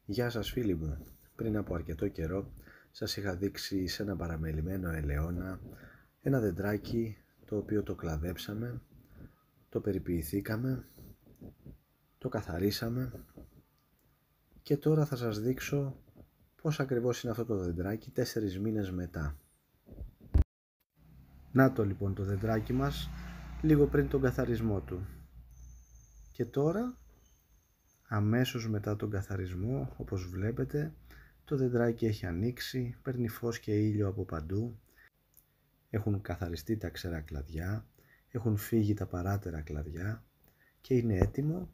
Γεια σας φίλοι μου, πριν από αρκετό καιρό σας είχα δείξει σε ένα παραμελημένο ελαιώνα ένα δεντράκι το οποίο το κλαδέψαμε, το περιποιηθήκαμε, το καθαρίσαμε και τώρα θα σας δείξω πώς ακριβώς είναι αυτό το δεντράκι 4 μήνες μετά. Να το λοιπόν το δεντράκι μας λίγο πριν τον καθαρισμό του. Και τώρα αμέσως μετά τον καθαρισμό, όπως βλέπετε, το δεντράκι έχει ανοίξει, παίρνει φως και ήλιο από παντού, έχουν καθαριστεί τα ξερά κλαδιά, έχουν φύγει τα παράτερα κλαδιά και είναι έτοιμο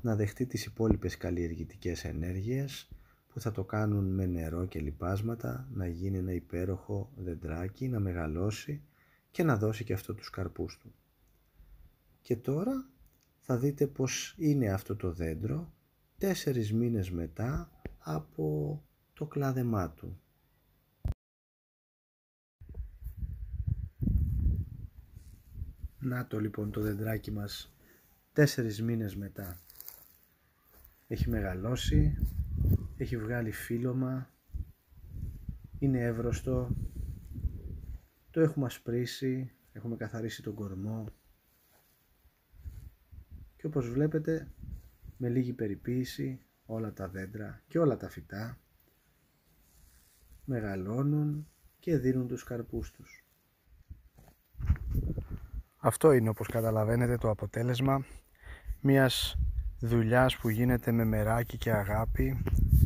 να δεχτεί τις υπόλοιπες καλλιεργητικές ενέργειες που θα το κάνουν με νερό και λιπάσματα να γίνει ένα υπέροχο δεντράκι, να μεγαλώσει και να δώσει και αυτό τους καρπούς του. Και τώρα θα δείτε πως είναι αυτό το δέντρο 4 μήνες μετά από το κλάδεμά του. Να το λοιπόν το δεντράκι μας 4 μήνες μετά. Έχει μεγαλώσει, έχει βγάλει φύλλωμα, είναι εύρωστο, το έχουμε ασπρίσει, έχουμε καθαρίσει τον κορμό και όπως βλέπετε με λίγη περιποίηση όλα τα δέντρα και όλα τα φυτά μεγαλώνουν και δίνουν τους καρπούς τους. Αυτό είναι, όπως καταλαβαίνετε, το αποτέλεσμα μιας δουλειάς που γίνεται με μεράκι και αγάπη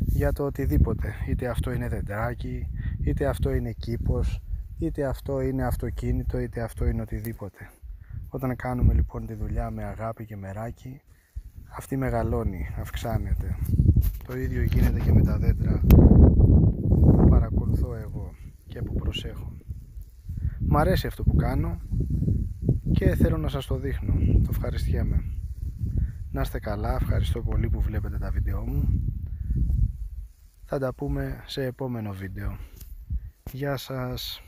για το οτιδήποτε, είτε αυτό είναι δεντράκι, είτε αυτό είναι κήπος, είτε αυτό είναι αυτοκίνητο, είτε αυτό είναι οτιδήποτε. Όταν κάνουμε λοιπόν τη δουλειά με αγάπη και μεράκι, αυτή μεγαλώνει, αυξάνεται. Το ίδιο γίνεται και με τα δέντρα που παρακολουθώ εγώ και που προσέχω. Μ' αρέσει αυτό που κάνω και θέλω να σας το δείχνω. Το ευχαριστιέμαι. Να είστε καλά, ευχαριστώ πολύ που βλέπετε τα βίντεό μου. Θα τα πούμε σε επόμενο βίντεο. Γεια σας.